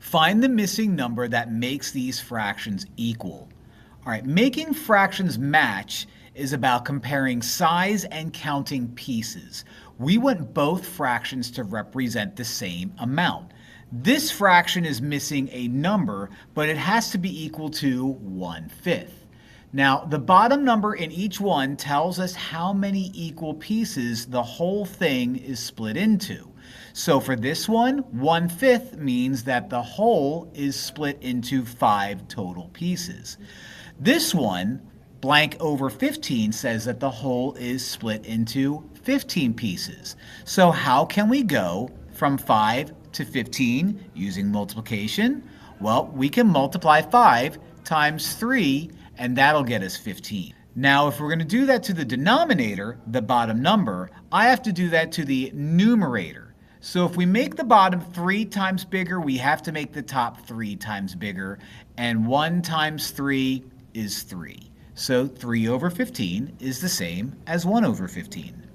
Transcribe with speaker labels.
Speaker 1: Find the missing number that makes these fractions equal. All right, making fractions match is about comparing size and counting pieces. We want both fractions to represent the same amount. This fraction is missing a number, but it has to be equal to 1/5. Now, the bottom number in each one tells us how many equal pieces the whole thing is split into. So for this one, 1/5 means that the whole is split into 5 total pieces. This one, blank over 15, says that the whole is split into 15 pieces. So how can we go from 5 to 15 using multiplication? Well, we can multiply 5 times 3, and that'll get us 15. Now, if we're going to do that to the denominator, the bottom number, I have to do that to the numerator. So if we make the bottom 3 times bigger, we have to make the top 3 times bigger, and 1 times 3 is 3. So 3 over 15 is the same as 1 over 15.